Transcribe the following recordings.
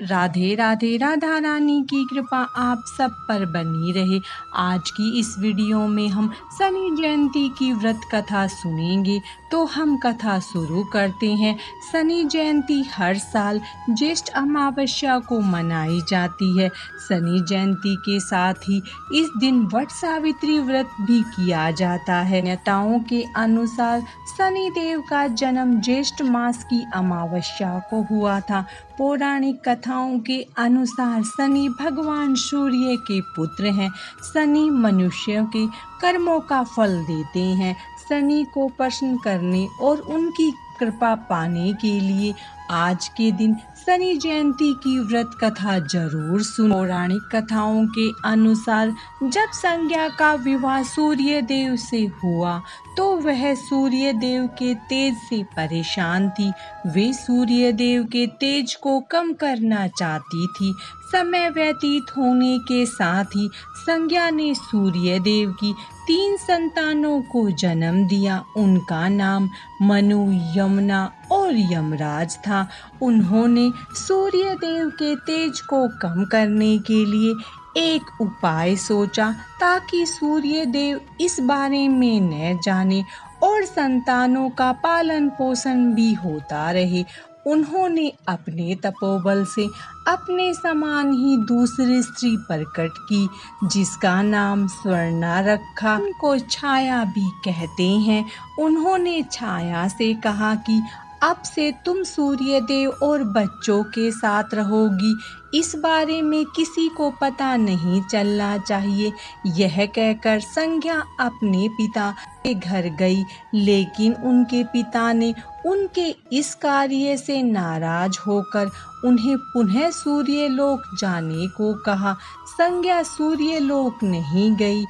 राधे राधे। राधा रानी की कृपा आप सब पर बनी रहे। आज की इस वीडियो में हम शनि जयंती की व्रत कथा सुनेंगे। तो हम कथा शुरू करते हैं। शनि जयंती हर साल ज्येष्ठ अमावस्या को मनाई जाती है। शनि जयंती के साथ ही इस दिन वट सावित्री व्रत भी किया जाता है। मान्यताओं के अनुसार शनि देव का जन्म ज्येष्ठ मास की अमावस्या को हुआ था। पौराणिक कथाओं के अनुसार शनि भगवान सूर्य के पुत्र हैं। शनि मनुष्य के कर्मों का फल देते हैं। शनि को प्रसन्न करने और उनकी कृपा पाने के लिए आज के दिन शनि जयंती की व्रत कथा जरूर सुनो। पौराणिक कथाओं के अनुसार जब संज्ञा का विवाह सूर्य देव से हुआ तो वह सूर्य देव के तेज से परेशान थी। वे सूर्य देव के तेज को कम करना चाहती थी। समय व्यतीत होने के साथ ही संज्ञा ने सूर्य देव की 3 संतानों को जन्म दिया। उनका नाम मनु, यमुना और यमराज था। उन्होंने सूर्य देव के तेज को कम करने के लिए एक उपाय सोचा ताकि सूर्य देव इस बारे में न जाने और संतानों का पालन पोषण भी होता रहे। उन्होंने अपने तपोबल से अपने समान ही दूसरी स्त्री प्रकट की जिसका नाम स्वर्णा रखा। उनको छाया भी कहते हैं। उन्होंने छाया से कहा कि अब से तुम सूर्य देव और बच्चों के साथ रहोगी। इस बारे में किसी को पता नहीं चलना चाहिए। यह कहकर संज्ञा अपने पिता के घर गई, लेकिन उनके पिता ने उनके इस कार्य से नाराज होकर उन्हें पुनः सूर्यलोक जाने को कहा। संज्ञा सूर्यलोक नहीं गई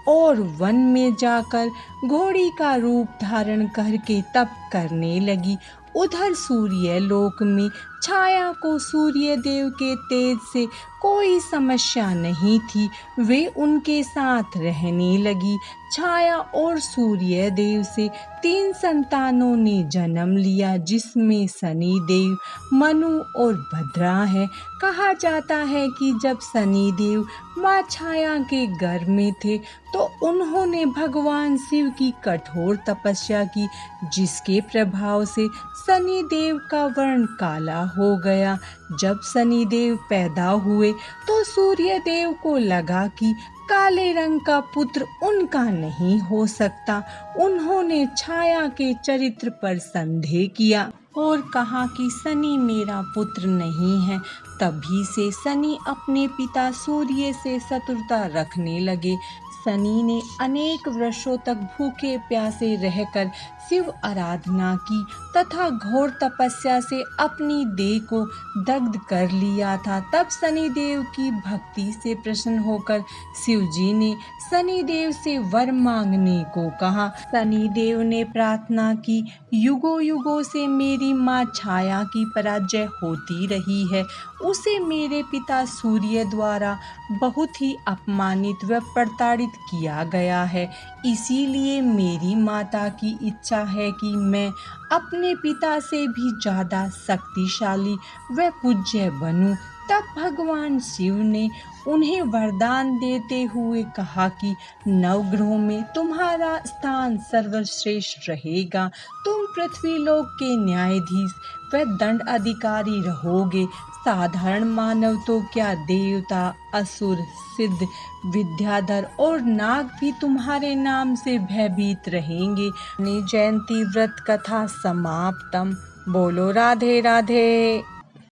और वन में जाकर घोड़ी का रूप धारण करके तप करने लगी। उधर सूर्यलोक में छाया को सूर्य देव के तेज से कोई समस्या नहीं थी। वे उनके साथ रहने लगी। छाया और सूर्य देव से 3 संतानों ने जन्म लिया जिसमें शनि देव, मनु और भद्रा है। कहा जाता है कि जब शनि देव माँ छाया के गर्भ में थे तो उन्होंने भगवान शिव की कठोर तपस्या की जिसके प्रभाव से शनि देव का वर्ण काला हो गया। जब शनि देव पैदा हुए तो सूर्य देव को लगा कि काले रंग का पुत्र उनका नहीं हो सकता। उन्होंने छाया के चरित्र पर संदेह किया और कहा कि शनि मेरा पुत्र नहीं है। तभी से शनि अपने पिता सूर्य से शत्रुता रखने लगे। शनि ने अनेक वर्षों तक भूखे प्यासे रहकर शिव आराधना की तथा घोर तपस्या से अपनी देह को दग्ध कर लिया था। तब शनि देव की भक्ति से प्रसन्न होकर शिव जी ने शनि देव से वर मांगने को कहा। शनि देव ने प्रार्थना की, युगों युगों से मेरी माँ छाया की पराजय होती रही है। उसे मेरे पिता सूर्य द्वारा बहुत ही अपमानित व प्रताड़ित किया गया है। इसीलिए मेरी माता की इच्छा है कि मैं अपने पिता से भी ज्यादा शक्तिशाली व पूज्य बनूं। तब भगवान शिव ने उन्हें वरदान देते हुए कहा कि नवग्रहों में तुम्हारा स्थान सर्वश्रेष्ठ रहेगा। तुम पृथ्वीलोक के न्यायाधीश व दंड अधिकारी रहोगे। साधारण मानव तो क्या, देवता, असुर, सिद्ध, विद्याधर और नाग भी तुम्हारे नाम से भयभीत रहेंगे। जयंती व्रत कथा समाप्तम। बोलो राधे राधे।